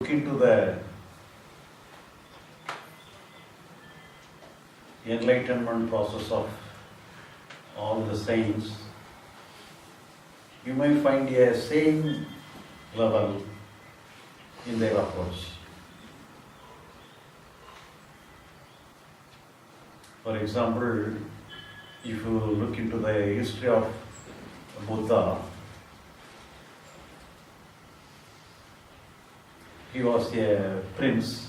Look into the enlightenment process of all the saints, you may find a same level in their approach. For example, if you look into the history of Buddha, he was a prince,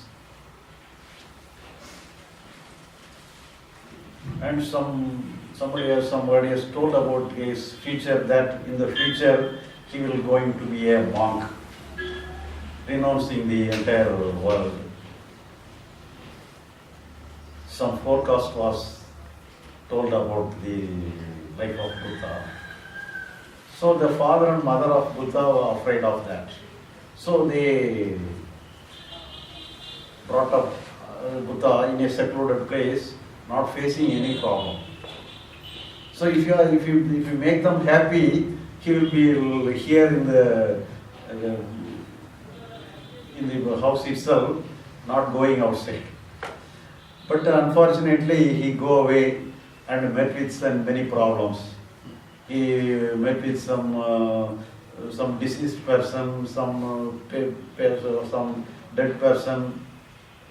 and somebody has told about his future, that in the future he will going to be a monk, renouncing the entire world. Some forecast was told about the life of Buddha. So the father and mother of Buddha were afraid of that. So they brought up Buddha in a secluded place, not facing any problem. So if you make them happy, he will be here in the house itself, not going outside. But unfortunately, he go away and met with many problems. He met with some deceased person, some dead person,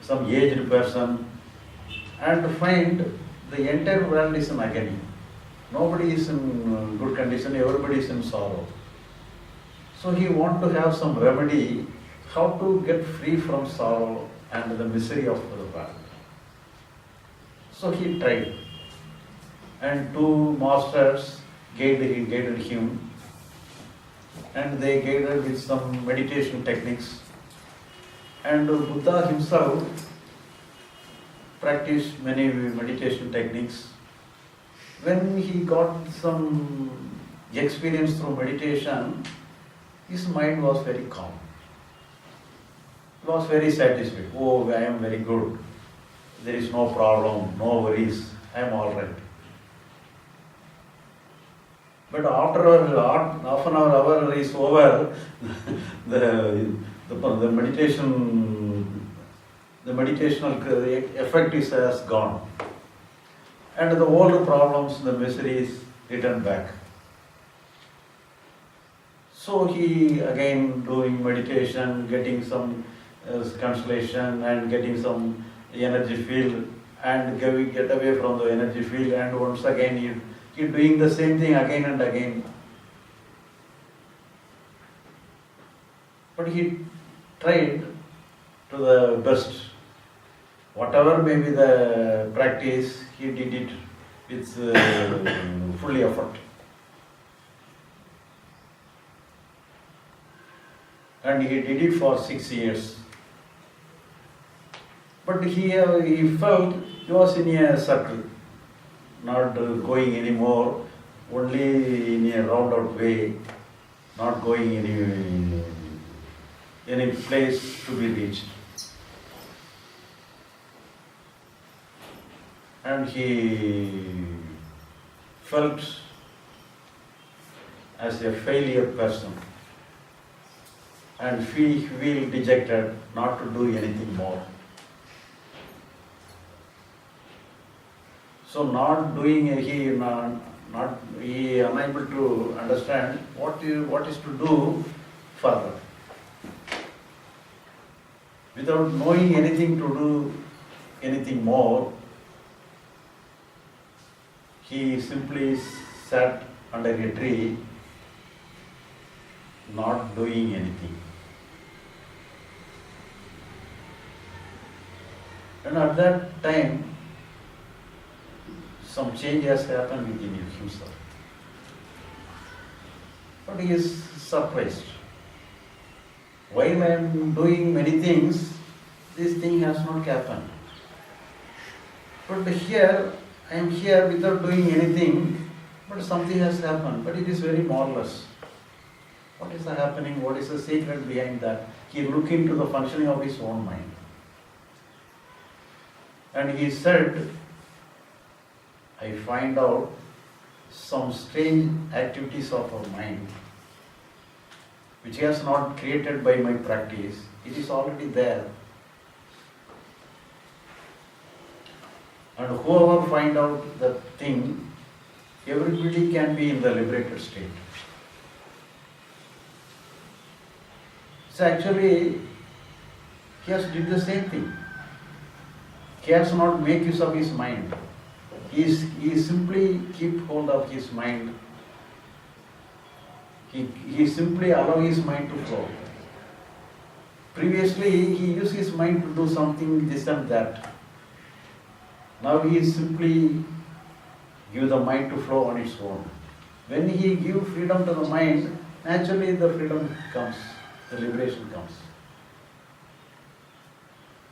some aged person, and to find the entire world is in agony. Nobody is in good condition, everybody is in sorrow. So he want to have some remedy, how to get free from sorrow and the misery of the world. So he tried, and two masters guided him, and they guided with some meditation techniques. And Buddha himself practiced many meditation techniques. When he got some experience through meditation, his mind was very calm. He was very satisfied. Oh, I am very good. There is no problem, no worries. I am all right. But after half an hour is over, the meditational effect has gone, and the old problems, the miseries return back. So he again doing meditation, getting some consolation and getting some energy field, and get away from the energy field, and once again he doing the same thing again and again. But he tried to the best. Whatever may be the practice, he did it with full effort. And he did it for 6 years. But he felt he was in a circle, not going anymore, only in a roundabout way, not going any place to be reached. And he felt as a failure person and feel dejected not to do anything more. So not doing, he unable to understand what is to do further. Without knowing anything to do anything more, he simply sat under a tree, not doing anything. And at that time, some change has happened within himself. But he is surprised. While I am doing many things, this thing has not happened. But here, I am here without doing anything, but something has happened, but it is very marvelous. What is happening? What is the secret behind that? He looked into the functioning of his own mind. And he said, I find out some strange activities of our mind, which he has not created by my practice. It is already there. And whoever find out the thing, everybody can be in the liberated state. So actually, he has did the same thing. He has not make use of his mind. He simply keep hold of his mind. He simply allow his mind to flow. Previously, he used his mind to do something, this and that. Now he simply give the mind to flow on its own. When he give freedom to the mind, naturally the freedom comes, the liberation comes.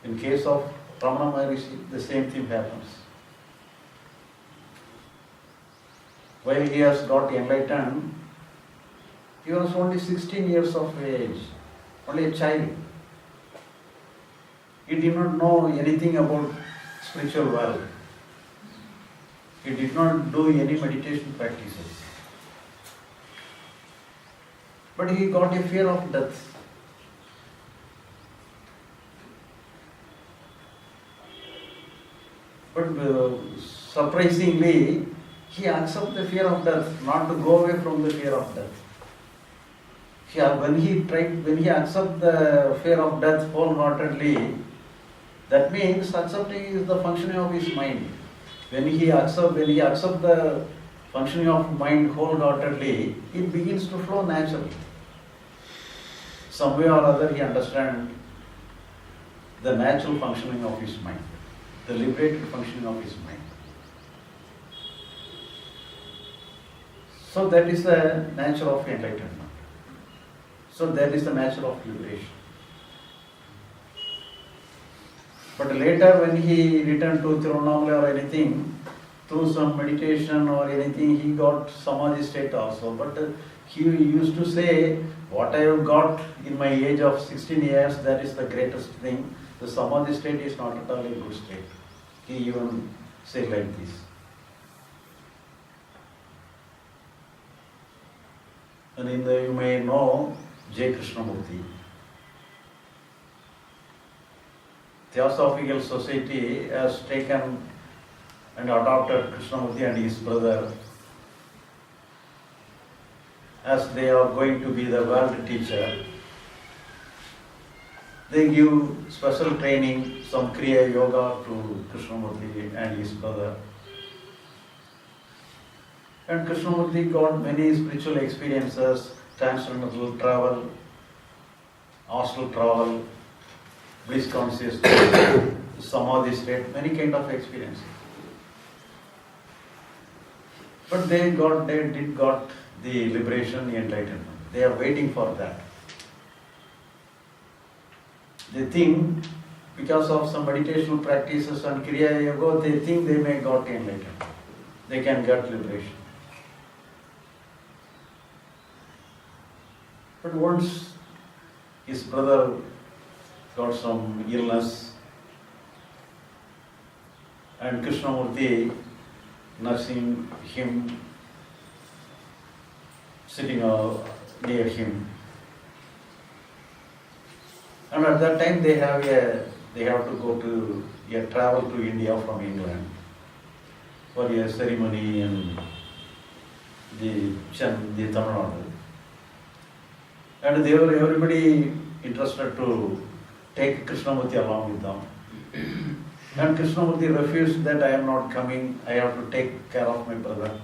In case of Ramana Maharishi, the same thing happens. While he has got enlightened, he was only 16 years of age, only a child. He did not know anything about spiritual world. He did not do any meditation practices. But he got a fear of death. But surprisingly, he accepted the fear of death, not to go away from the fear of death. When he accepted the fear of death wholeheartedly, that means accepting is the functioning of his mind. When he accepts the functioning of mind wholeheartedly, it begins to flow naturally. Some way or other he understands the natural functioning of his mind, the liberated functioning of his mind. So that is the nature of enlightenment. So that is the nature of liberation. But later when he returned to Tiruvannamalai or anything, through some meditation or anything, he got samadhi state also. But he used to say, what I have got in my age of 16 years, that is the greatest thing. The samadhi state is not at all a good state. He even said like this. And you may know J. Krishnamurti. Theosophical Society has taken and adopted Krishnamurti and his brother as they are going to be the world teacher. They give special training, some Kriya Yoga to Krishnamurti and his brother. And Krishnamurti got many spiritual experiences, transcendental travel, astral travel, bliss consciousness, samadhi state, many kind of experiences. But they did got the liberation, the enlightenment. They are waiting for that. They think because of some meditational practices and Kriya Yoga, they think they may got enlightenment. They can get liberation. But once his brother got some illness and Krishnamurti nursing him, sitting near him. And at that time they have to go to travel to India from England for a ceremony in the Tamil Nadu. And they were everybody interested to take Krishnamurti along with them. And Krishnamurti refused that I am not coming, I have to take care of my brother.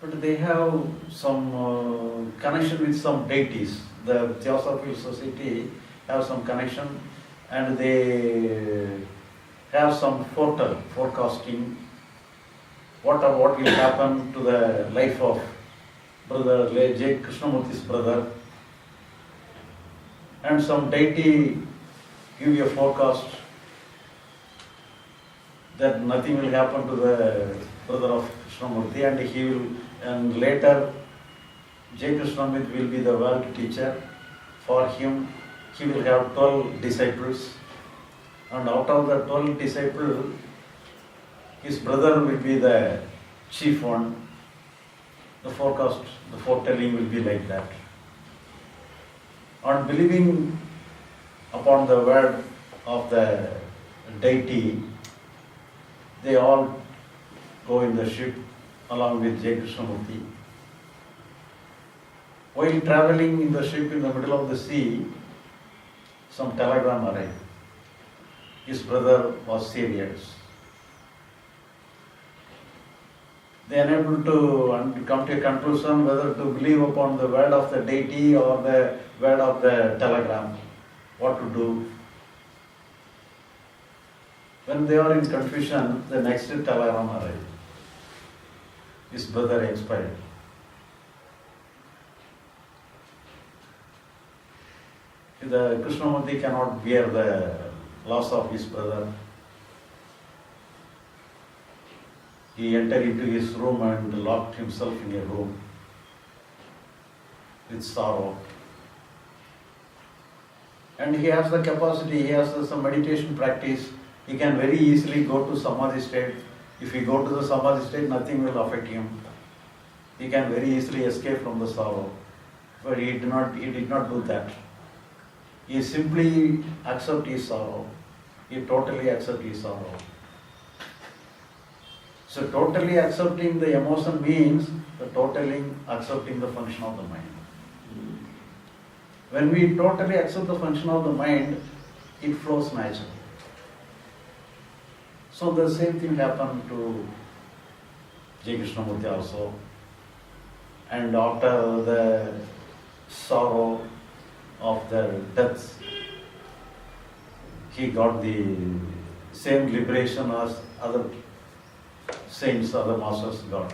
But they have some connection with some deities. The Theosophical Society have some connection and they have some forecasting what will happen to the life of brother J. Krishnamurti's brother. And some deity give you a forecast that nothing will happen to the brother of Krishnamurti and later J. Krishnamurti will be the world teacher. For him, he will have 12 disciples. And out of the 12 disciples, his brother will be the chief one. The foretelling will be like that. On believing upon the word of the deity, they all go in the ship along with J. Krishnamurti. While traveling in the ship in the middle of the sea, some telegram arrived. His brother was serious. They are unable to come to a conclusion whether to believe upon the word of the deity or the word of the telegram. What to do? When they are in confusion, the next telegram arrived. His brother expired. The Krishnamurti cannot bear the loss of his brother. He entered into his room and locked himself in a room with sorrow. And he has the capacity, he has some meditation practice. He can very easily go to Samadhi state. If he go to the Samadhi state, nothing will affect him. He can very easily escape from the sorrow. But he did not do that. He simply accept his sorrow. He totally accept his sorrow. So totally accepting the emotion means the totally accepting the function of the mind. When we totally accept the function of the mind, it flows naturally. So the same thing happened to J. Krishnamurti also. And after the sorrow of their deaths, he got the same liberation as other saints, other masters got.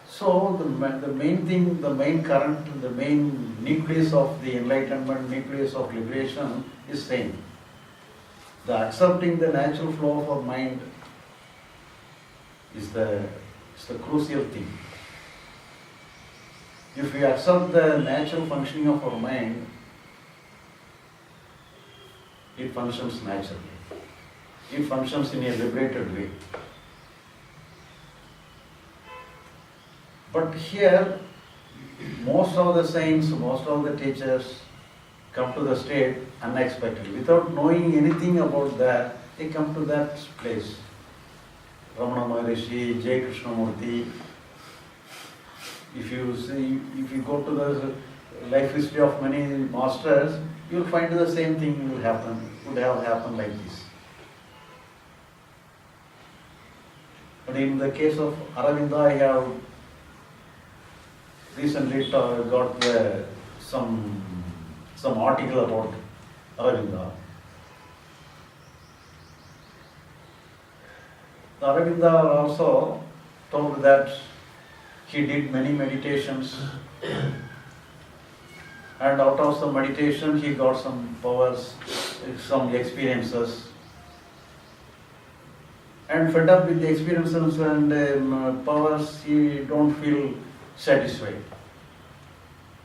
So the main thing, the main current, the main nucleus of the enlightenment, nucleus of liberation is same. The accepting the natural flow of our mind is the crucial thing. If we accept the natural functioning of our mind, it functions naturally. It functions in a liberated way. But here, most of the saints, most of the teachers come to the state unexpectedly. Without knowing anything about that, they come to that place. Ramana Maharishi, J. Krishnamurti. If you go to the life history of many masters, you will find the same thing would have happened like this. But in the case of Aravinda, I have recently got some article about Aravinda. The Aravinda also told that he did many meditations, and out of some meditation he got some powers, some experiences, and fed up with the experiences and powers, he don't feel satisfied.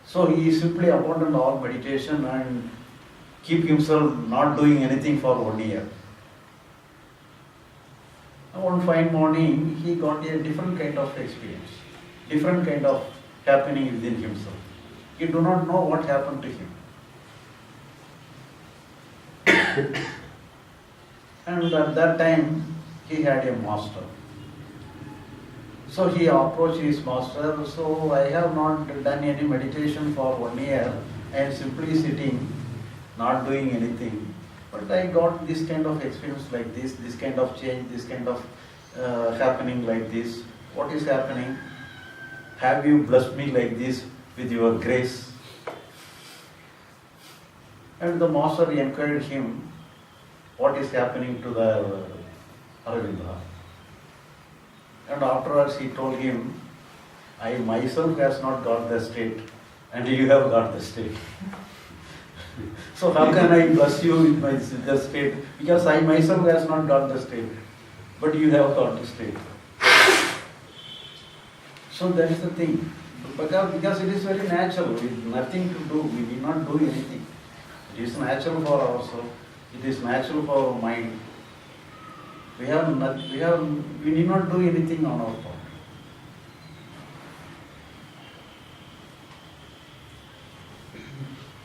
So he simply abandoned all meditation and keep himself not doing anything for 1 year. And one fine morning, he got a different kind of experience, different kind of happening within himself. He do not know what happened to him. And at that time, he had a master. So he approached his master, so I have not done any meditation for 1 year. I am simply sitting, not doing anything. But I got this kind of experience like this kind of change, this kind of happening like this. What is happening? Have you blessed me like this with your grace? And the master inquired him, what is happening to the Aravinda? And afterwards he told him, I myself has not got the state and you have got the state. So how can I bless you with the state? Because I myself has not got the state, but you have got the state. So that is the thing. Because it is very natural, with nothing to do, we did not do anything. It is natural for ourselves, it is natural for our mind. We need not do anything on our part.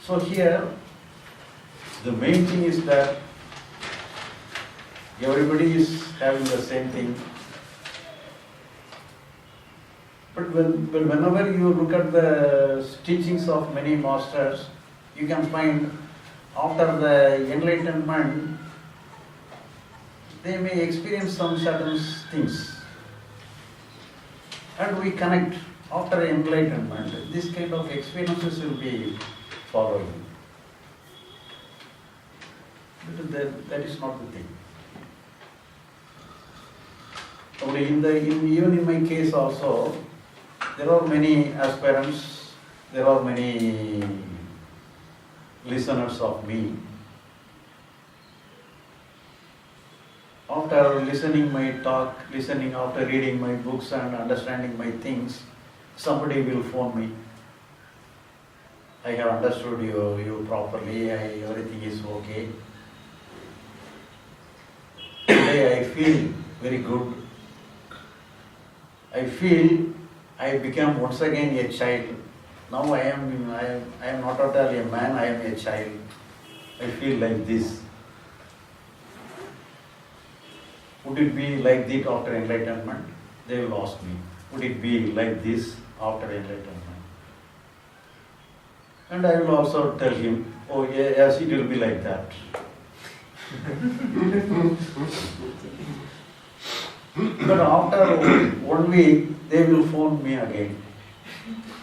So here, the main thing is that everybody is having the same thing. But whenever you look at the teachings of many masters, you can find after the enlightenment, they may experience some certain things. And we connect after enlightenment. This kind of experiences will be following. But that is not the thing. Even in my case also, there are many aspirants, there are many listeners of me. After listening my talk, after reading my books and understanding my things, somebody will phone me. I have understood you properly, everything is okay. Today I feel very good. I feel I become once again a child. Now I am not at all a man, I am a child. I feel like this. Would it be like this after enlightenment? They will ask me. Would it be like this after enlightenment? And I will also tell him, oh yes, it will be like that. But after 1 week, they will phone me again.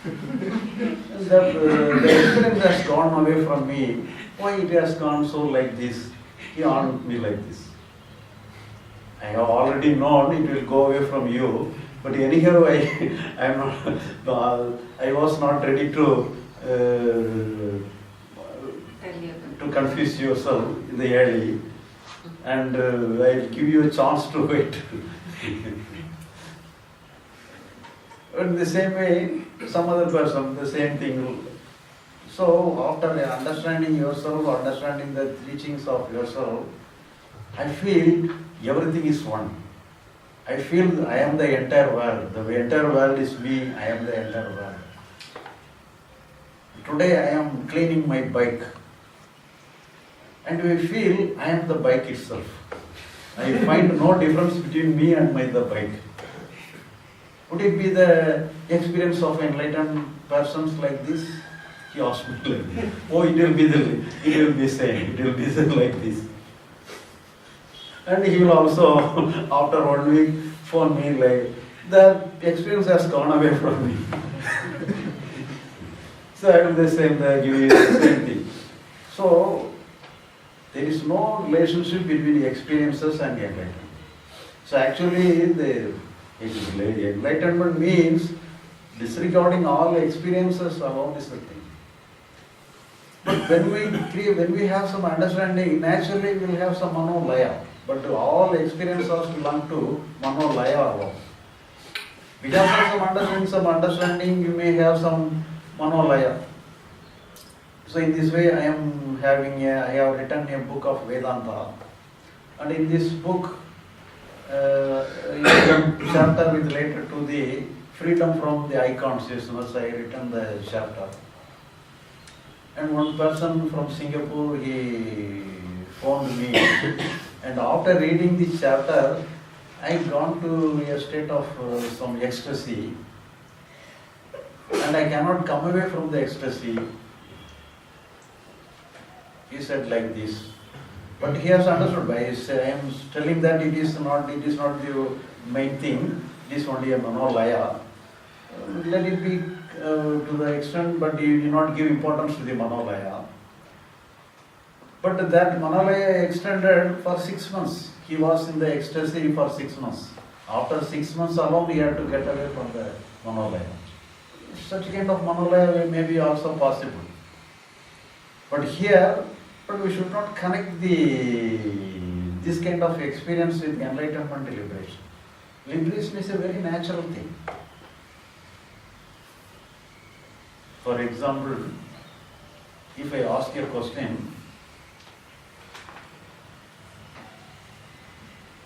The experience has gone away from me. Why it has gone so like this? He asked me like this. I have already known it will go away from you, but anyhow I was not ready to confuse yourself in the early, and I will give you a chance to wait. In the same way, some other person, the same thing. So after understanding yourself, understanding the teachings of yourself, I feel everything is one. I feel I am the entire world. The entire world is me, I am the entire world. Today I am cleaning my bike. And I feel I am the bike itself. I find no difference between me and the bike. Would it be the experience of enlightened persons like this? He asked me like this. Oh, it will be same. It will be like this. And he will also, after 1 week, phone me like, the experience has gone away from me. So I will give you the same thing. So, there is no relationship between experiences and enlightenment. So actually, the enlightenment means disregarding all experiences alone is the thing. But when we have some understanding, naturally we will have some manolaya. But all experiences belong to manolaya alone. Because of some understanding, you may have some manolaya. So in this way, I have written a book of Vedanta, and in this book, chapter is related to the freedom from the I consciousness. I written the chapter, and one person from Singapore, he phoned me, and after reading this chapter, I gone to a state of some ecstasy, and I cannot come away from the ecstasy. He said like this, but he has understood. I am telling that it is not the main thing. It is only a manolaya. Let it be to the extent, but you do not give importance to the manolaya. But that manolaya extended for 6 months. He was in the ecstasy for 6 months. After 6 months alone, he had to get away from the manolaya. Such kind of manolaya may be also possible. But here, we should not connect this kind of experience with enlightenment liberation. Liberation is a very natural thing. For example, if I ask you a question,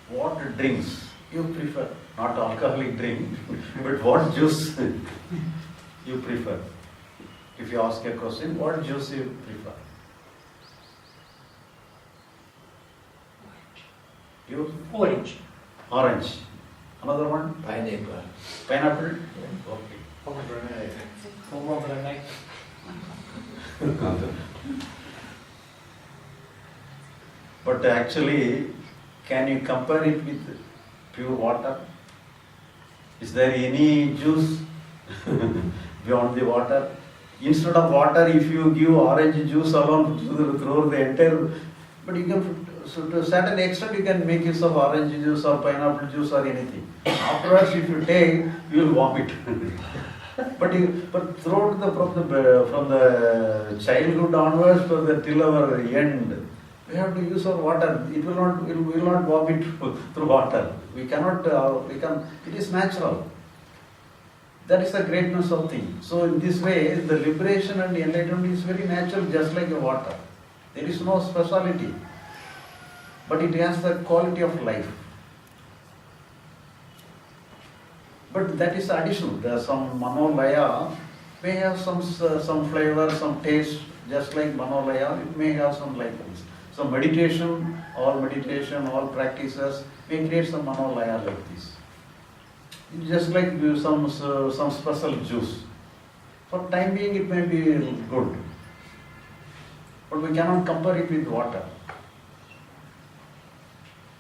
what drinks you prefer? Not alcoholic drink, but what juice you prefer? If you ask a question, what juice you prefer? You? Orange. Orange. Another one? Pineapple. Pineapple? Yeah. Okay. Pomegranate. Pomegranate. But actually, can you compare it with pure water? Is there any juice beyond the water? Instead of water, if you give orange juice alone through the entire, but you can, so to a certain extent, you can make use of orange juice or pineapple juice or anything. Afterwards, if you take, you will vomit. but throughout from the childhood onwards till our end, we have to use our water. It will not vomit through water. We cannot. It is natural. That is the greatness of things. So in this way, the liberation and enlightenment is very natural, just like a water. There is no speciality, but it has the quality of life. But that is additional. There are some manolaya may have some flavor, some taste, just like manolaya. It may have some likeness. So meditation, all practices may create some manolaya like this. Just like some special juice. For time being, it may be good, but we cannot compare it with water.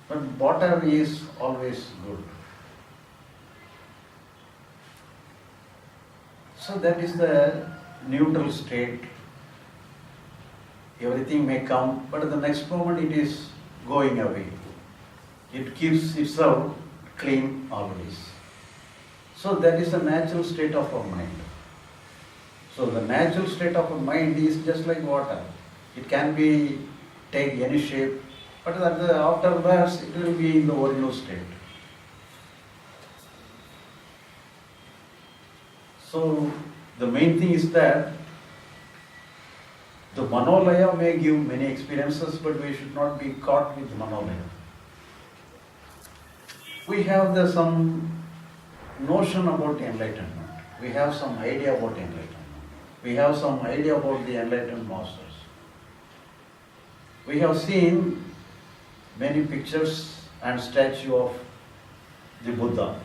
But water is always good. So that is the neutral state. Everything may come, but at the next moment it is going away. It keeps itself clean always. So that is the natural state of our mind. So the natural state of our mind is just like water. It can be take any shape, but afterwards it will be in the original state. So the main thing is that the manolaya may give many experiences, but we should not be caught with manolaya. We have some notion about enlightenment. We have some idea about enlightenment. We have some idea about the enlightened masters. We have seen many pictures and statue of the Buddha.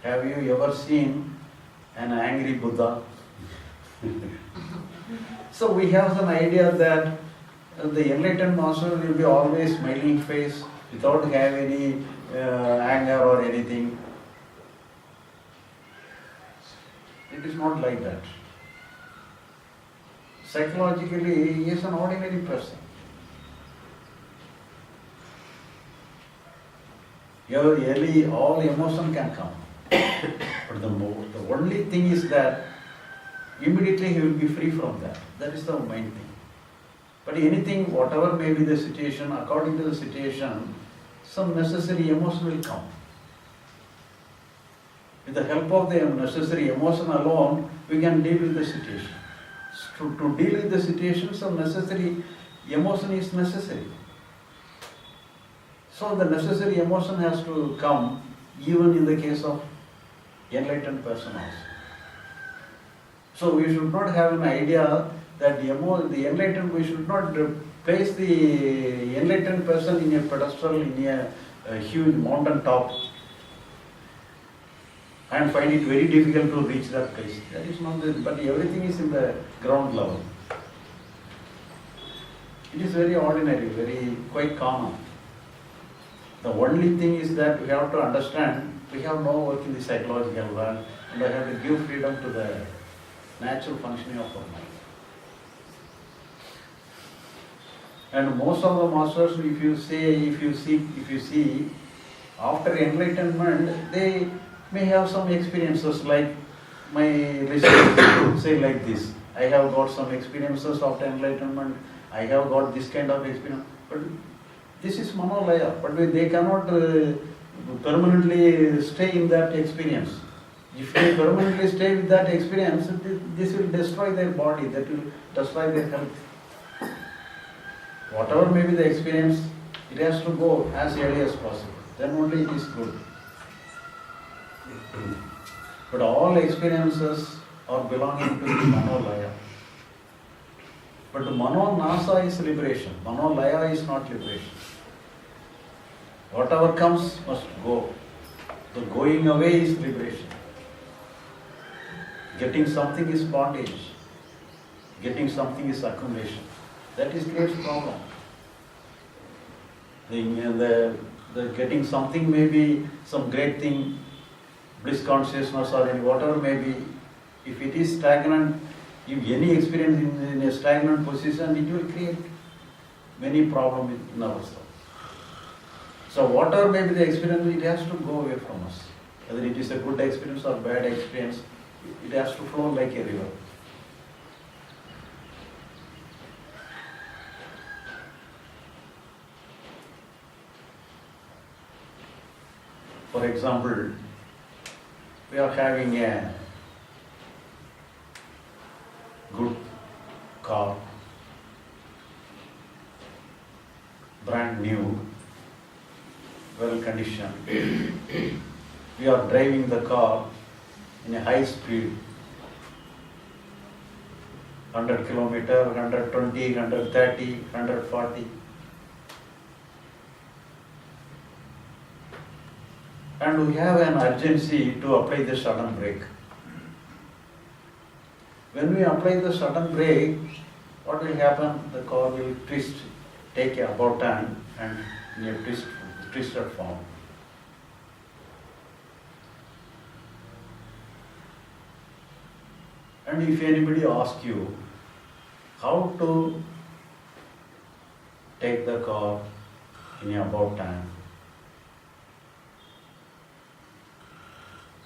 Have you ever seen an angry Buddha? So we have some idea that the enlightened master will be always smiling face without having any anger or anything. It is not like that. Psychologically, he is an ordinary person. All emotion can come. But the only thing is that immediately he will be free from that. That is the main thing. But anything, whatever may be the situation, according to the situation, some necessary emotion will come. With the help of the necessary emotion alone, we can deal with the situation. To deal with the situation, some necessary emotion is necessary. So the necessary emotion has to come even in the case of enlightened person also. So we should not have an idea that the enlightened, we should not place the enlightened person in a pedestal, in a huge mountain top, and find it very difficult to reach that place. That is not the, but everything is in the ground level. It is very ordinary, quite common. The only thing is that we have to understand, we have no work in the psychological world, and we have to give freedom to the natural functioning of our mind. And most of the masters, if you see, after enlightenment, they may have some experiences, like my listeners say like this: I have got some experiences after enlightenment, I have got this kind of experience. But this is manolaya, but they cannot permanently stay in that experience. If they permanently stay with that experience, this will destroy their body, that will destroy their health. Whatever may be the experience, it has to go as early as possible. Then only it is good. But all experiences or belonging to the Manolaya. But Manonasa is liberation. Manolaya is not liberation. Whatever comes must go. The going away is liberation. Getting something is bondage. Getting something is accumulation. That is creates problem. The getting something may be some great thing, bliss consciousness or any whatever may be. If it is stagnant, if any experience in a stagnant position, it will create many problems in ourselves. So whatever may be the experience, it has to go away from us. Whether it is a good experience or bad experience, it has to flow like a river. For example, we are having a good car, brand new, well conditioned. We are driving the car in a high speed, 100 kilometer, 120, 130, 140. And we have an urgency to apply the sudden brake. When we apply the sudden brake, what will happen? The car will twist, take a about turn and in a twisted form. And if anybody asks you how to take the car in a about turn,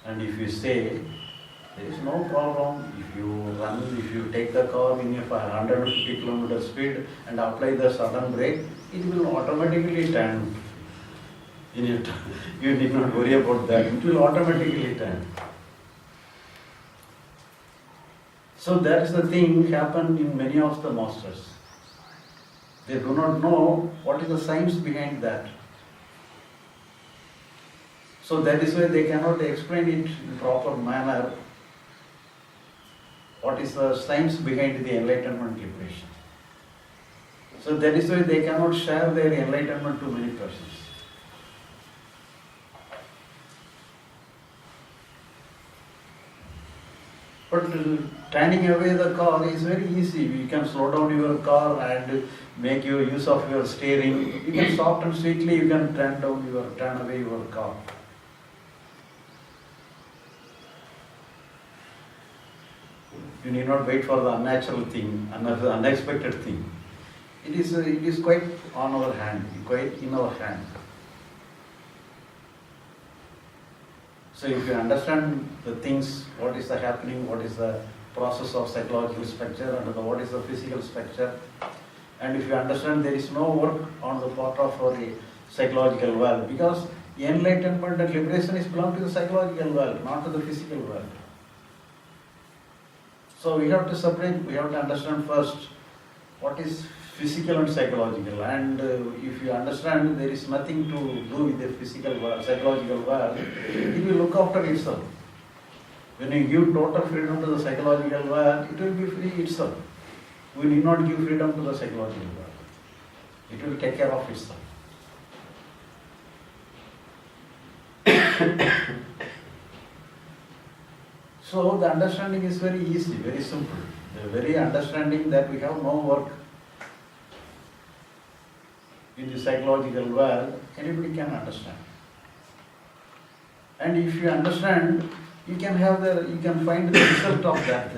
and if you say, there is no problem, if you take the car in a 150 km speed and apply the sudden brake, it will automatically turn. You need not worry about that, it will automatically turn. So that is the thing happened in many of the masters. They do not know what is the science behind that. So that is why they cannot explain it in proper manner. What is the science behind the enlightenment liberation? So that is why they cannot share their enlightenment to many persons. But turning away the car is very easy. You can slow down your car and make your use of your steering. You can soft and sweetly you can turn away your car. You need not wait for the unnatural thing, unexpected thing. It is quite on our hand, quite in our hand. So if you understand the things, what is the happening, what is the process of psychological structure and what is the physical structure, and if you understand there is no work on the part of our psychological world, because enlightenment and liberation is belong to the psychological world, not to the physical world. So we have to separate, we have to understand first what is physical and psychological, and if you understand there is nothing to do with the physical world, psychological world, it will look after itself. When you give total freedom to the psychological world, it will be free itself. We need not give freedom to the psychological world. It will take care of itself. So the understanding is very easy, very simple. The very understanding that we have no work in the psychological world, anybody can understand. And if you understand, you can find the result of that,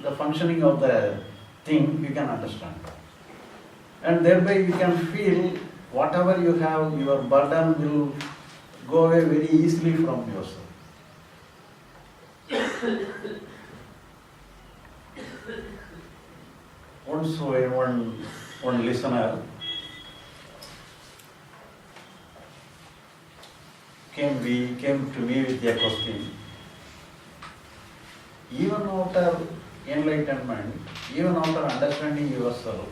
the functioning of the thing, you can understand. And thereby you can feel whatever you have, your burden will go away very easily from yourself. Once one listener came to me with a question. Even after enlightenment, even after understanding yourself,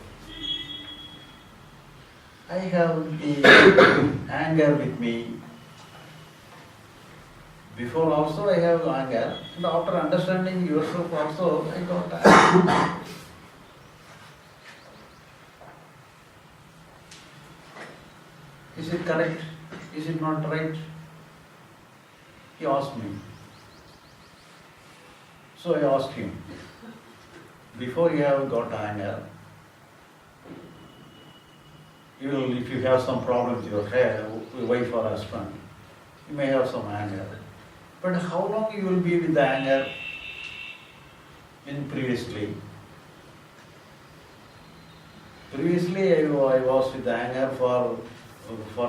I have the anger with me, Before also I have anger, and after understanding yourself also I got anger. Is it correct? Is it not right? He asked me. So I asked him, before you have got anger, if you have some problem with your wife or husband, you may have some anger. But how long you will be with the anger in previously? Previously I was with the anger for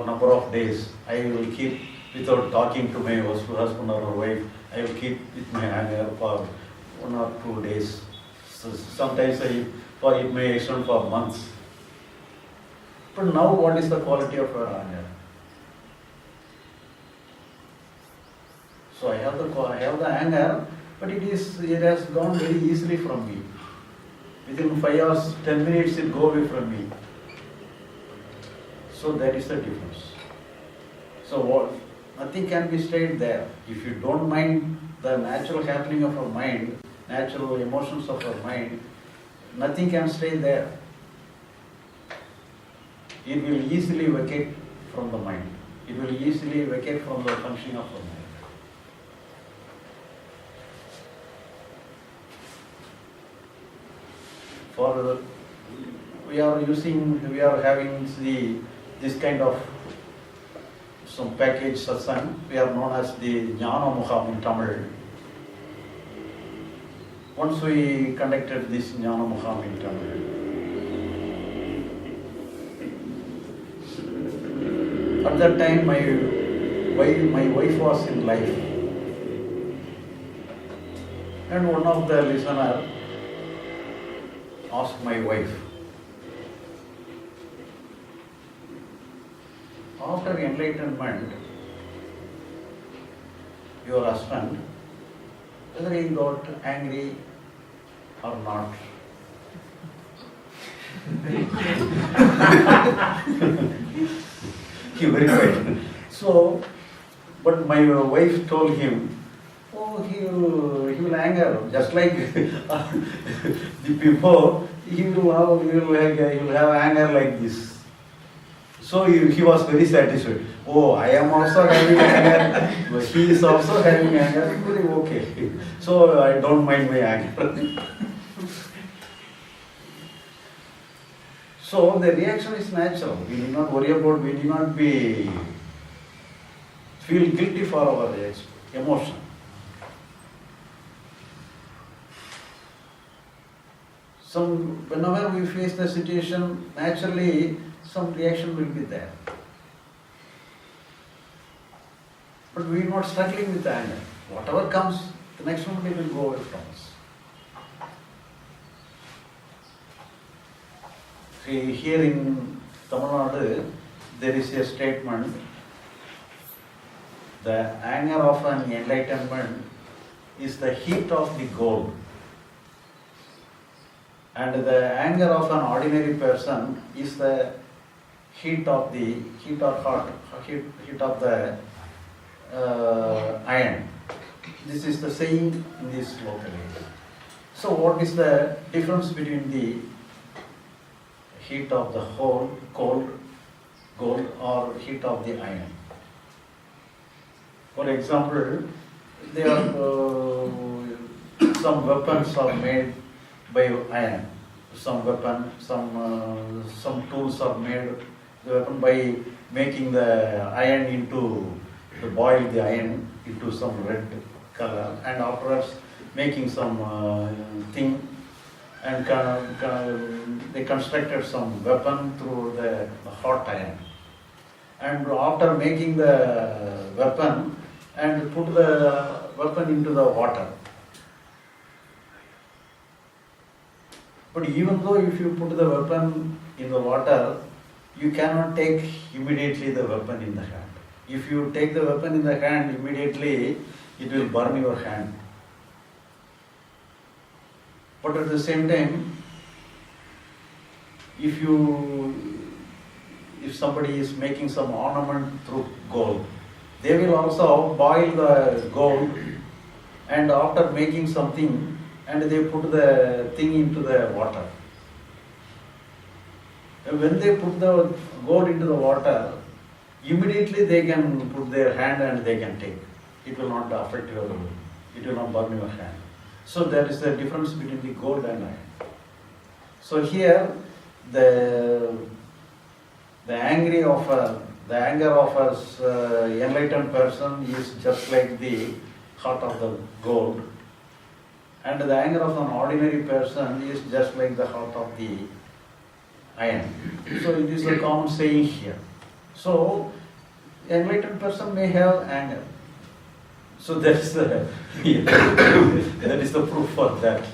number of days. I will keep, without talking to my husband or wife, I will keep with my anger for 1 or 2 days. So sometimes it may extend for months. But now what is the quality of your anger? So I have the anger, but it has gone very easily from me. Within 5 hours, 10 minutes it go away from me. So that is the difference. So nothing can be stayed there. If you don't mind the natural happening of our mind, natural emotions of our mind, nothing can stay there. It will easily vacate from the mind. It will easily vacate from the functioning of the mind. We are having this kind of some package satsang. We are known as the Jnana Mukham in Tamil. Once we conducted this Jnana Mukham in Tamil, at that time my wife was in life, and one of the listeners asked my wife, after enlightenment, your husband, whether he got angry or not. He verified. So, but my wife told him, oh, he will anger, just like the before, he will have anger like this. So he was very satisfied. Oh, I am also having anger, but he is also having anger. Very okay. So I don't mind my anger. So the reaction is natural. We need not worry about. We need not feel guilty for our emotion. Whenever we face the situation, naturally some reaction will be there. But we are not struggling with anger. Whatever comes, the next moment it will go away from us. See, here in Tamil Nadu, there is a statement, the anger of an enlightenment is the heat of the gold. And the anger of an ordinary person is the heat of the iron. This is the saying in this locality. So what is the difference between the heat of the gold or heat of the iron? For example, there are some weapons are made by iron. Some tools are made the weapon by making the iron boil the iron into some red color, and afterwards making some thing, and they constructed some weapon through the hot iron. And after making the weapon, and put the weapon into the water. But even though if you put the weapon in the water, you cannot take immediately the weapon in the hand. If you take the weapon in the hand, immediately it will burn your hand. But at the same time, if somebody is making some ornament through gold, They will also boil the gold, and after making something, and they put the thing into the water. When they put the gold into the water, immediately they can put their hand and they can take. It will not affect your, it will not burn your hand. So that is the difference between the gold and iron. So here, the anger of a enlightened person is just like the heart of the gold, and the anger of an ordinary person is just like the heart of the iron. So it is a common saying here. So enlightened person may have anger. So that is the that is the proof for that.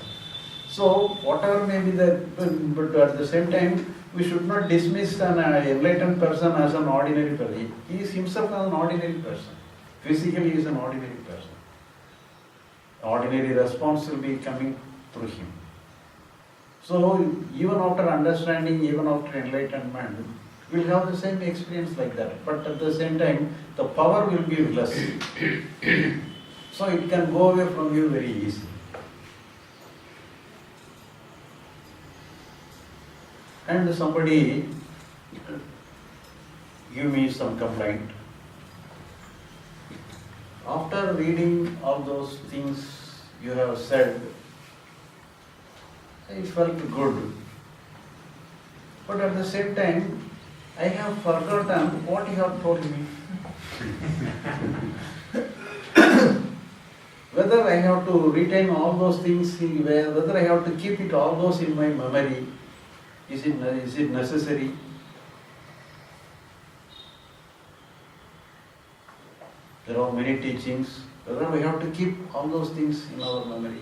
So whatever may be that, but at the same time, we should not dismiss an enlightened person as an ordinary person. He is himself an ordinary person. Physically, he is an ordinary person. Ordinary response will be coming through him. So even after understanding, even after enlightenment, we will have the same experience like that. But at the same time, the power will be less. So it can go away from you very easily. And somebody give me some complaint. After reading all those things you have said, I felt good. But at the same time, I have forgotten what you have told me. Whether I have to retain all those things, whether I have to keep it all those in my memory, is it necessary? There are many teachings, whether we have to keep all those things in our memory.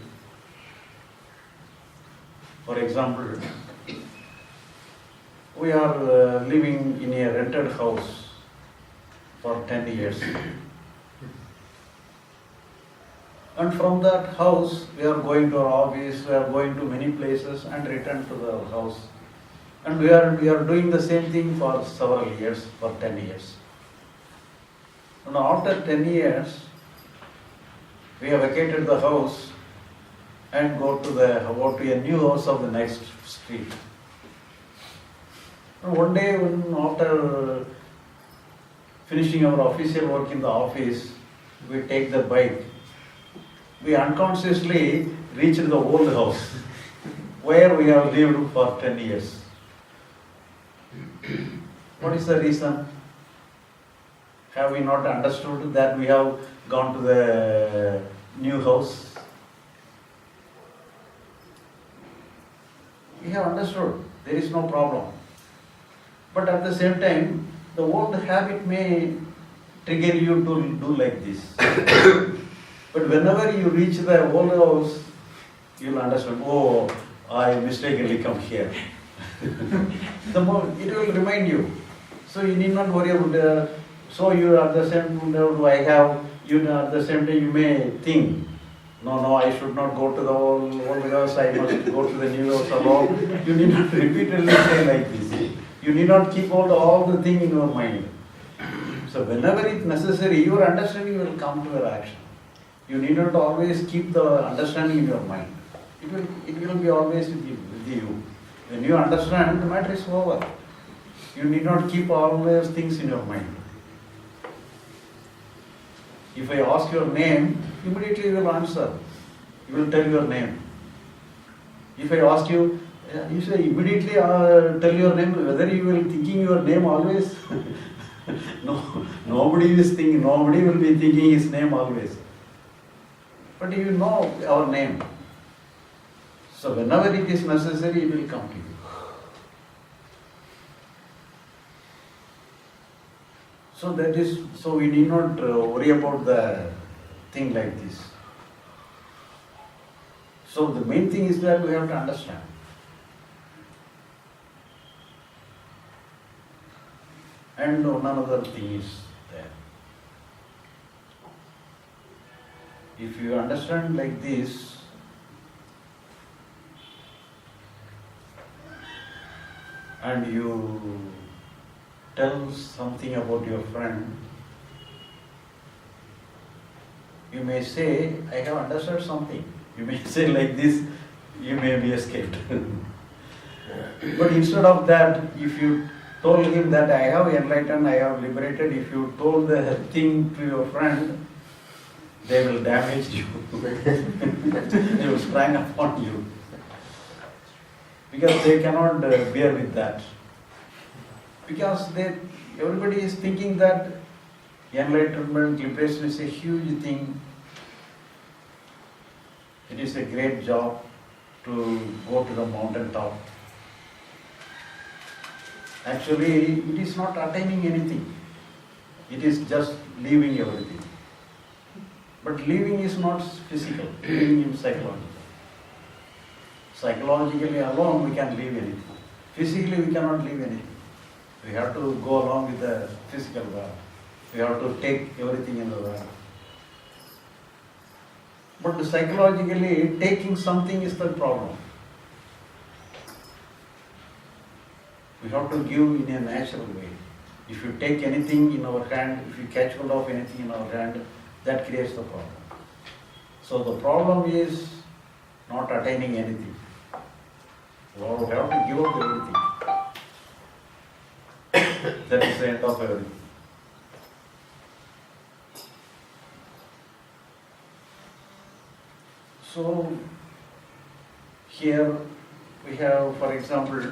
For example, we are living in a rented house for 10 years. And from that house, we are going to our office, we are going to many places and return to the house. And we are doing the same thing for several years, for 10 years. And after 10 years, we have vacated the house and go to a new house of the next street. And one day, after finishing our official work in the office, we take the bike. We unconsciously reach the old house where we have lived for 10 years. What is the reason? Have we not understood that we have gone to the new house? We have understood. There is no problem. But at the same time, the old habit may trigger you to do like this. But whenever you reach the old house, you will understand, oh, I mistakenly come here. The more it will remind you. So you need not worry about so you at the same time, at the same time you may think, no, I should not go to the old house, I must go to the new house alone. You need not repeatedly say like this. You need not keep all the thing in your mind. So whenever it's necessary, your understanding will come to your action. You need not always keep the understanding in your mind. It will be always with you. When you understand, the matter is over. You need not keep all those things in your mind. If I ask your name, immediately you will answer. You will tell your name. If I ask you, you say immediately tell your name, whether you will thinking your name always. No, nobody will be thinking his name always. But you know our name. So whenever it is necessary, it will come to you. So we need not worry about the thing like this. So the main thing is that we have to understand. And one another thing is there. If you understand like this, and you tell something about your friend, You may say, I have understood something. You may say like this, you may be escaped. But instead of that, if you told him that I have enlightened, I have liberated, if you told the thing to your friend, they will damage you. They will sprang upon you. Because they cannot bear with that. Because everybody is thinking that enlightenment, liberation is a huge thing. It is a great job to go to the mountain top. Actually, it is not attaining anything. It is just leaving everything. But leaving is not physical, leaving is psychological. Psychologically alone we can leave anything. Physically we cannot leave anything. We have to go along with the physical world. We have to take everything in the world. But psychologically, taking something is the problem. We have to give in a natural way. If you take anything in our hand, if you catch hold of anything in our hand, that creates the problem. So the problem is not attaining anything. We have to give up everything. That is the end of everything. So here we have, for example,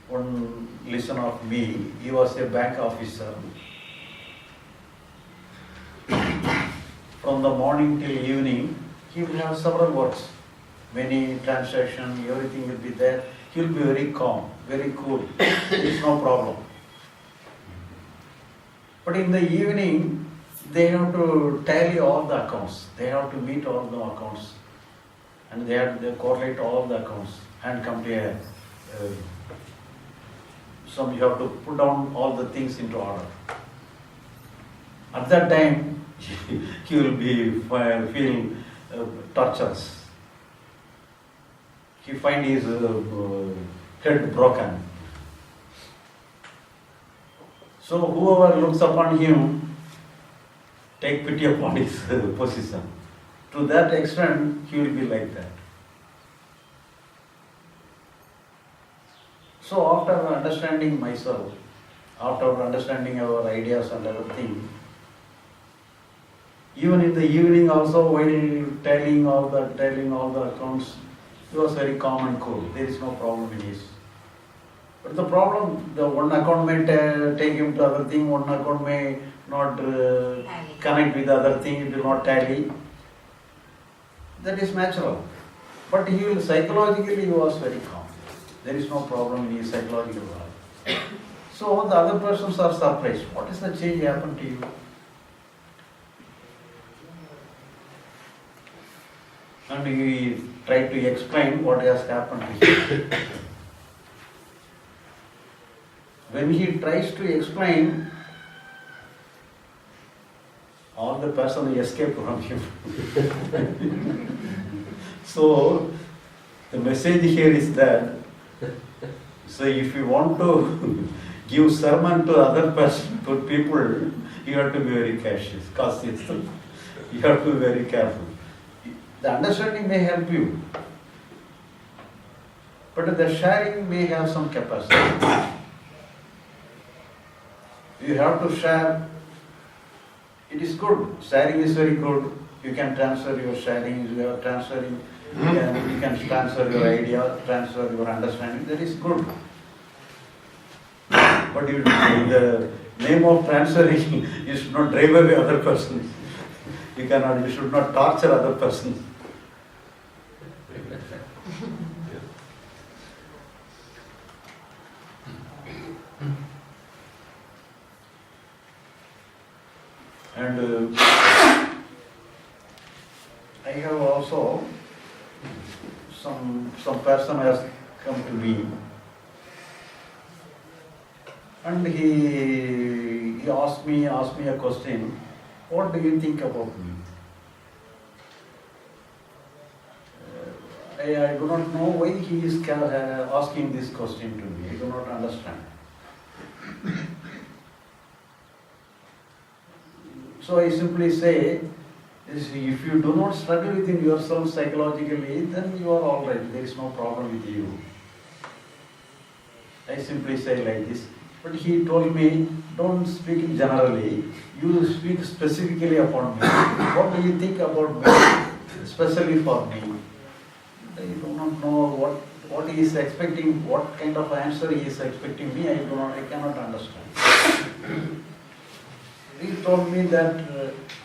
one listener of me, he was a bank officer. From the morning till evening, he will have several works, many transactions, everything will be there. He will be very calm, very cool. There is no problem. But in the evening, they have to tally all the accounts. They have to meet all the accounts. And they have to correlate all the accounts and compare. Some you have to put down all the things into order. At that time, he will be feeling torturous. He find his head broken. So whoever looks upon him, take pity upon his position. To that extent, he will be like that. So after understanding myself, after understanding our ideas and everything, even in the evening also while telling all the accounts, he was very calm and cool. There is no problem in his. But the problem, the one account may take him to other thing, one account may not connect with the other thing, it will not tally. That is natural. But he will psychologically he was very calm. There is no problem in his psychological world. So the other persons are surprised. What is the change happened to you? And he tried to explain what has happened to him. When he tries to explain, all the person escaped from him. So the message here is that, so if you want to give sermon to other person, to people, you have to be very cautious. You have to be very careful. The understanding may help you, but the sharing may have some capacity. You have to share. It is good. Sharing is very good. You can transfer your sharing, you are transferring, you can transfer your idea, transfer your understanding. That is good. But in the name of transferring, you should not drive away other persons. You should not torture other persons. And I have also some person has come to me, and he asked me a question. What do you think about me? I do not know why he is asking this question to me. I do not understand. So I simply say, if you do not struggle within yourself psychologically, then you are all right. There is no problem with you. I simply say like this. But he told me, don't speak generally. You speak specifically upon me. What do you think about me, especially for me? I do not know what he is expecting, what kind of answer he is expecting me. I cannot understand. He told me that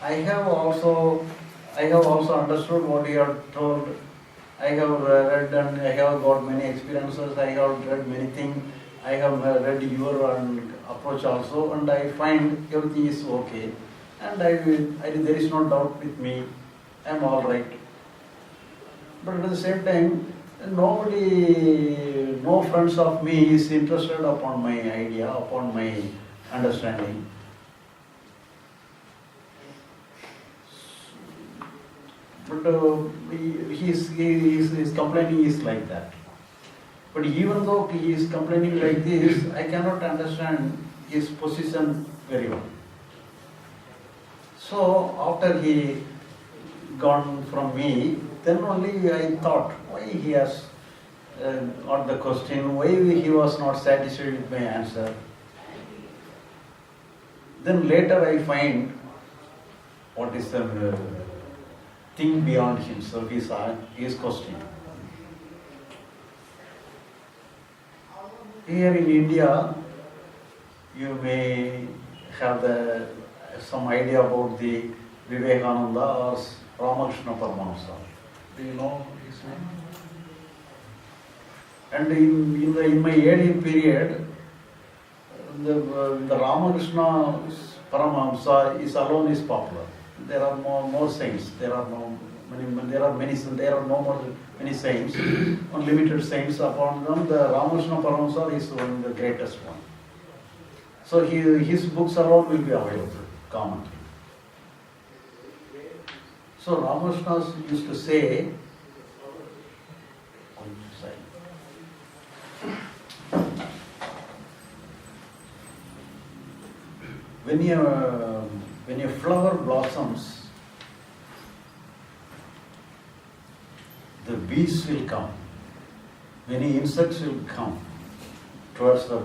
I have also understood what he had told. I have read and I have got many experiences. I have read many things. I have read your approach also, and I find everything is okay. And there is no doubt with me. I am all right. But at the same time, no friends of me is interested upon my idea, upon my understanding. But his complaining is like that. But even though he is complaining like this, I cannot understand his position very well. So after he gone from me, then only I thought why he has got the question, why he was not satisfied with my answer. Then later I find what is the thing beyond himself, his question. Here in India, you may have some idea about the Vivekananda or Ramakrishna Paramahamsa. Do you know his name? And in my early period, the Ramakrishna Paramahamsa alone is popular. There are more saints. There are no many saints. Unlimited saints upon them. The Ramakrishna Paramahamsa is one of the greatest one. So his books alone will be available commonly. So Ramakrishna used to say, when a flower blossoms, the bees will come, many insects will come towards the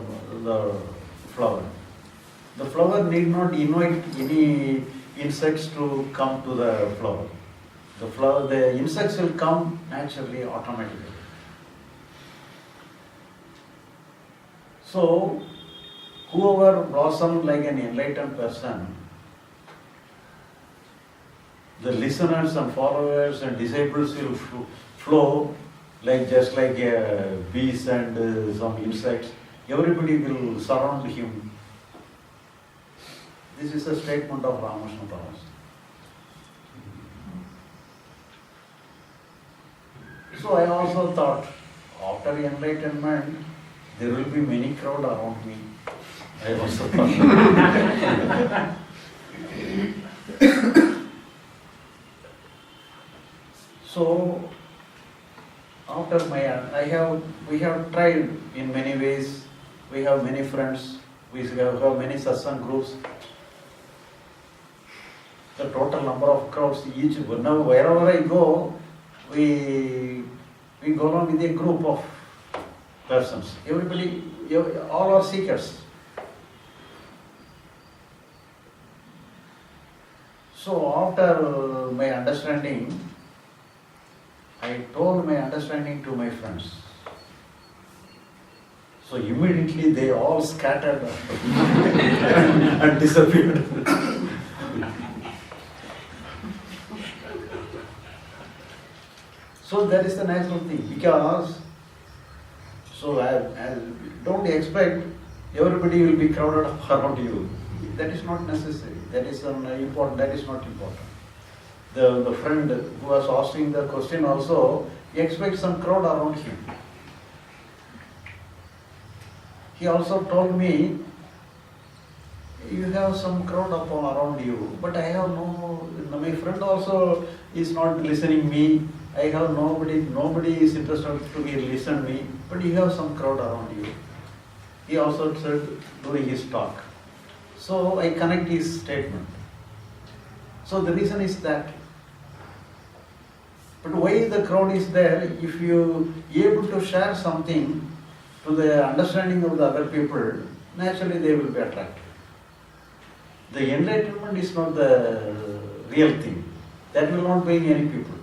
flower. The flower need not invite any insects to come to the flower. The insects will come naturally, automatically. So, whoever blossomed like an enlightened person, the listeners and followers and disciples will flow just like bees and some insects. Everybody will surround him. This is a statement of Ramakrishna Paramahamsa. So I also thought, after enlightenment, there will be many crowd around me. I also thought. So, after we have tried in many ways. We have many friends. We have many satsang groups. The total number of crowds now wherever I go, we go along with a group of persons. Everybody, all are seekers. So after my understanding, I told my understanding to my friends. So immediately they all scattered and disappeared. So that is the natural thing, because I don't expect everybody will be crowded around you. That is not necessary. That is not important. The friend who was asking the question also, he expects some crowd around him. He also told me, you have some crowd around you, but I have my friend also is not listening me. I have nobody is interested to listen me, but you have some crowd around you. He also said during his talk. So I connect his statement. So the reason is that. But why the crowd is there? If you able to share something to the understanding of the other people, naturally they will be attracted. The enlightenment is not the real thing. That will not bring any people.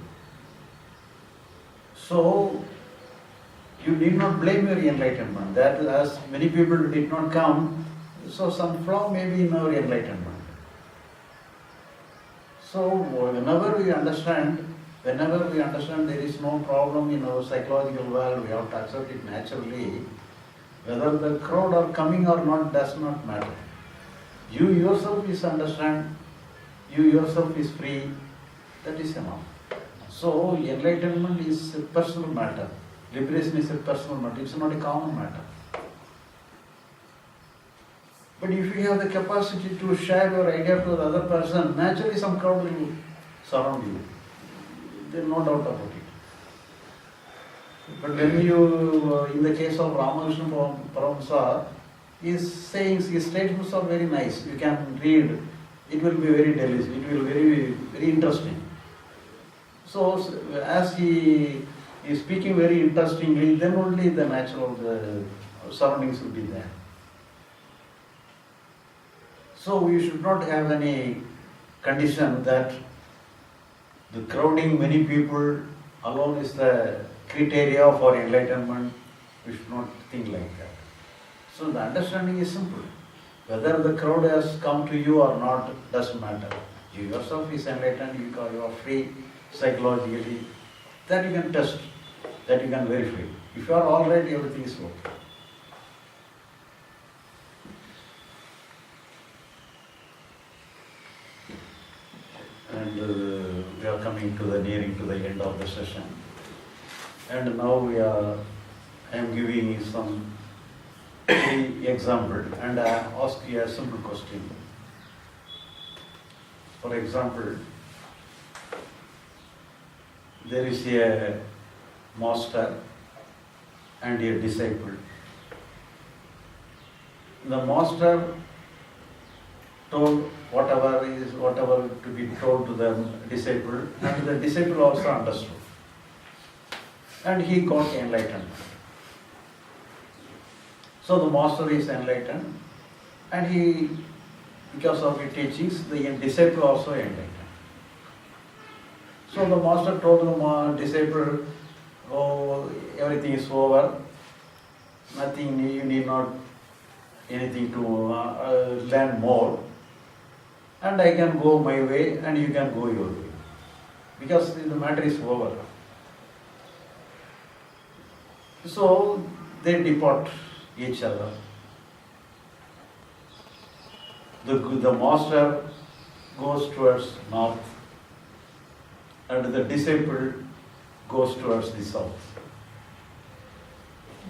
So you need not blame your enlightenment. That as many people did not come, so some flaw may be in our enlightenment. So whenever we understand there is no problem in our psychological world, we have to accept it naturally. Whether the crowd are coming or not does not matter. You yourself is understand, you yourself is free, that is enough. So enlightenment is a personal matter. Liberation is a personal matter, it's not a common matter. But if you have the capacity to share your idea to the other person, naturally some crowd will surround you. There is no doubt about it. But when you, in the case of Ramakrishna Paramahansa, his sayings, his statements are very nice. You can read, it will be very delicious, it will be very, very interesting. So as he is speaking very interestingly, then only the natural surroundings will be there. So we should not have any condition that the crowding many people alone is the criteria for enlightenment. We should not think like that. So the understanding is simple. Whether the crowd has come to you or not doesn't matter. You yourself is enlightened, you are free psychologically. That you can test, that you can verify. If you are all right, everything is okay. And we are coming to the nearing to the end of the session. And now I am giving you some example, and I ask you a simple question. For example, there is a master and a disciple. The master told whatever to be told to the disciple, and the disciple also understood. And he got enlightened. So the master is enlightened, and he, because of his teachings, the disciple also enlightened. So the master told the disciple, "Oh, everything is over. Nothing, you need not anything to learn more. And I can go my way, and you can go your way, because the matter is over." So they depart each other. The master goes towards north, and the disciple goes towards the south.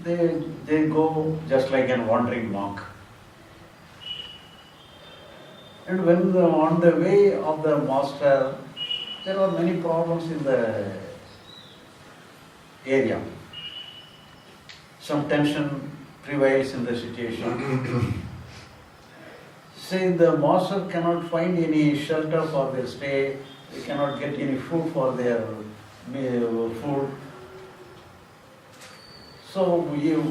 They go just like a wandering monk. And when on the way of the master, there are many problems in the area. Some tension prevails in the situation. Say the master cannot find any shelter for their stay, they cannot get any food for their food. So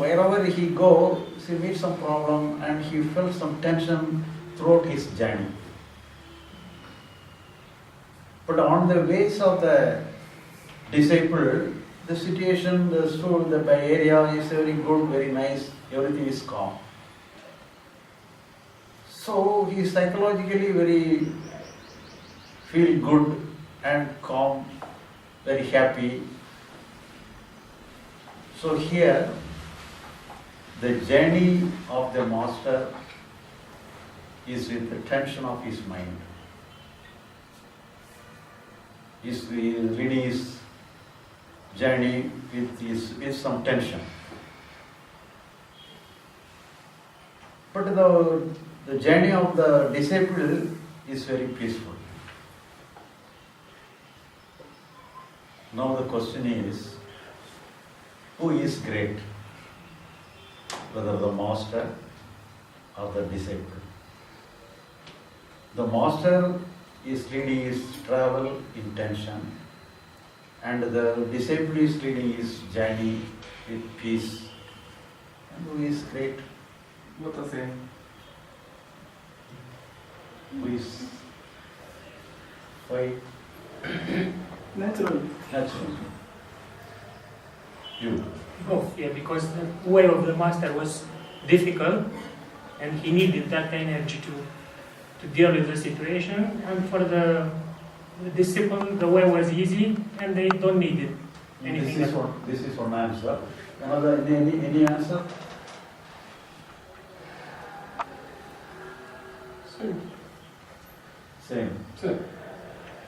wherever he goes, he meets some problem, and he felt some tension throughout his journey. But on the ways of the disciple, the situation, the area is very good, very nice, everything is calm. So he is psychologically very feel good and calm, very happy. So here, the journey of the master is with the tension of his mind. He is leading his journey with some tension. But the journey of the disciple is very peaceful. Now the question is, who is great? Whether the master or the disciple. The master is leading his travel in tension, and the disciple is leading his journey with peace. And who is great? Both are same. Who is why? Natural. Natural. You. Both, yeah, because the way of the master was difficult and he needed that energy to deal with the situation, and for the disciple the way was easy and they don't need it. Anything This is one answer. Another, any answer? Same. Same. Same.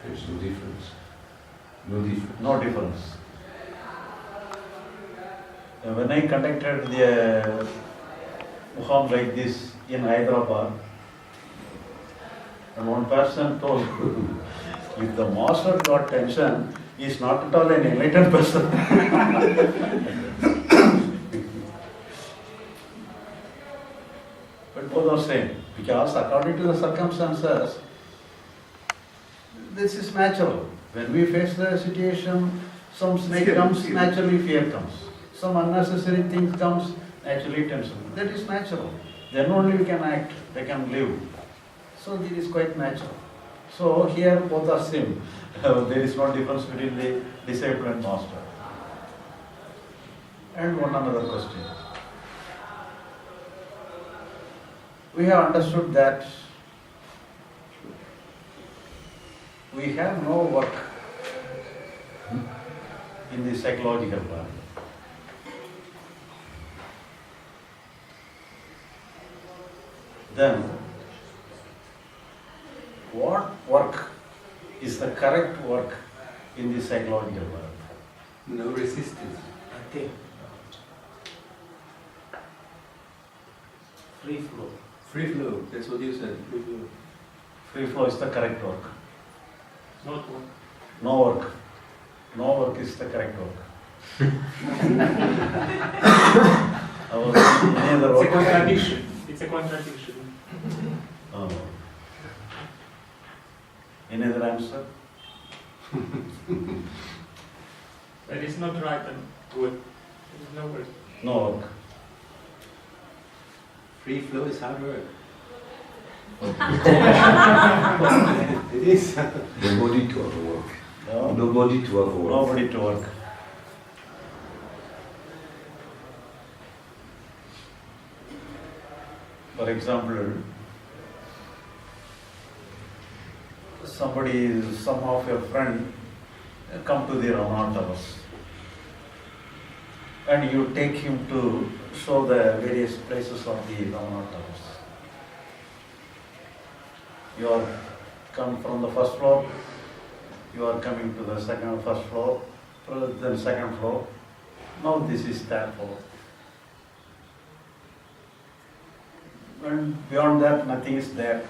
There's no difference. No difference. No difference. When I conducted the muham like this in Hyderabad, and one person told, if the master got tension, he is not at all an enlightened person. But both are same, because according to the circumstances, this is natural. When we face the situation, some snake comes, naturally fear comes. Some unnecessary things comes, naturally tension. That is natural. Then only we can act, they can live. So it is quite natural. So here both are same. There is no difference between the disciple and master. And one another question. We have understood that we have no work in the psychological world. Then, what work is the correct work in the psychological world? No resistance. Nothing. Free flow. Free flow, that's what you said. Free flow. Free flow is the correct work. not one. No work. No work is the correct work. Any other It's a work? contradiction. It's a contradiction. Oh. Any other answer? But it's not right and good. There's no word. No work. Free flow is hard work. It is. Nobody to have work. No? Nobody to have work. Nobody to work. For example, some of your friend come to the Ramana Towers and you take him to show the various places of the Ramana Towers. You are come from the first floor, you are coming to the first floor, then second floor. Now this is third floor. And beyond that, nothing is there.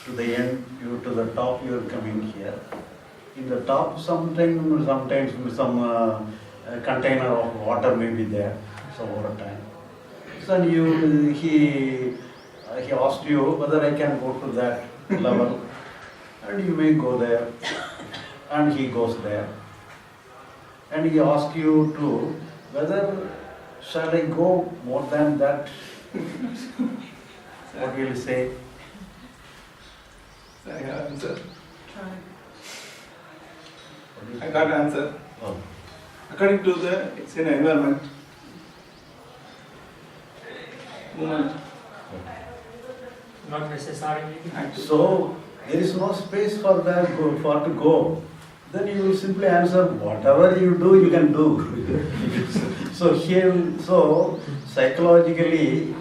To the end, you to the top, you are coming here. In the top, sometimes some container of water may be there. So over time. So he asked you whether I can go to that level, and you may go there, and he goes there. And he asked you to whether shall I go more than that? What will you say? I have answer. Try. What will you I say? got answer. Oh. According to the external environment, movement, Not necessarily. active. So there is no space for that for to go. Then you will simply answer whatever you do, you can do. So psychologically,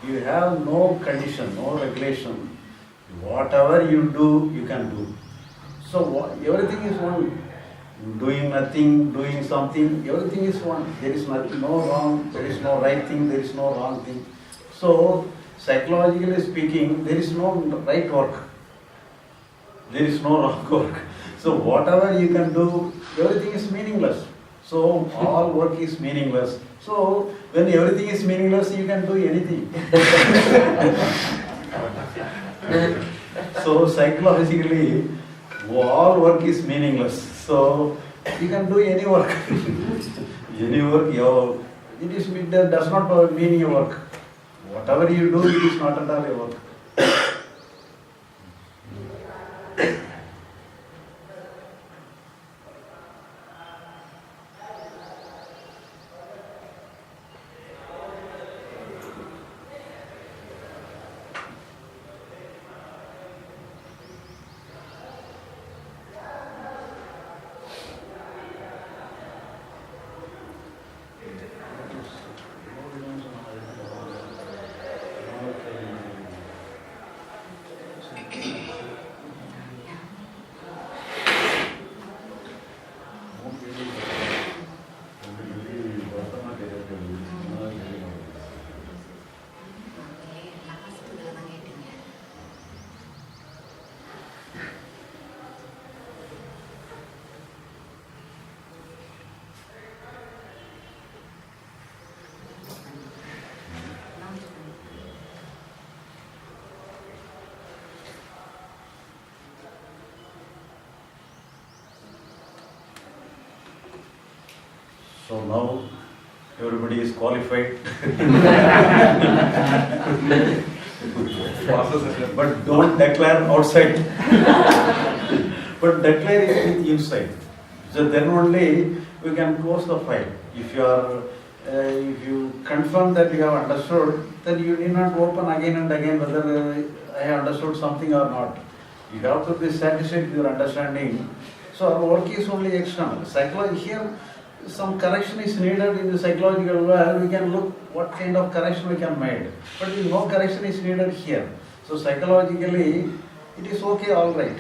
you have no condition, no regulation. Whatever you do, you can do. So everything is one. Doing nothing, doing something, everything is one. There is nothing, no wrong, there is no right thing, there is no wrong thing. So psychologically speaking, there is no right work. There is no wrong work. So whatever you can do, everything is meaningless. So all work is meaningless. So when everything is meaningless, you can do anything. So psychologically, all work is meaningless. So you can do any work. Any work, that does not mean your work. Whatever you do, it is not at all your work. So now everybody is qualified. But don't declare outside. But declare it inside. So then only we can close the file. If you confirm that you have understood, then you need not open again and again whether I have understood something or not. You have to be satisfied with your understanding. So our work is only external. Psychology here, some correction is needed in the psychological world. We can look what kind of correction we can make. But no correction is needed here. So psychologically, it is okay, all right.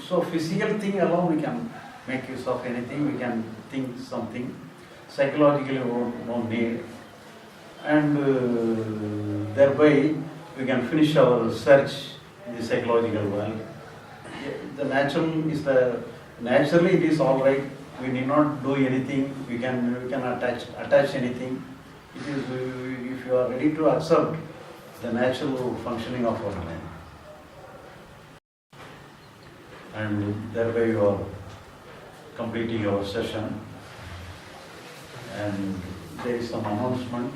So physical thing alone we can make use of anything. We can think something. Psychologically won't need. And thereby we can finish our research in the psychological world. The naturally it is all right. We need not do anything. We can attach anything. It is if you are ready to accept the natural functioning of our mind, and thereby you are completing your session. And there is some announcement.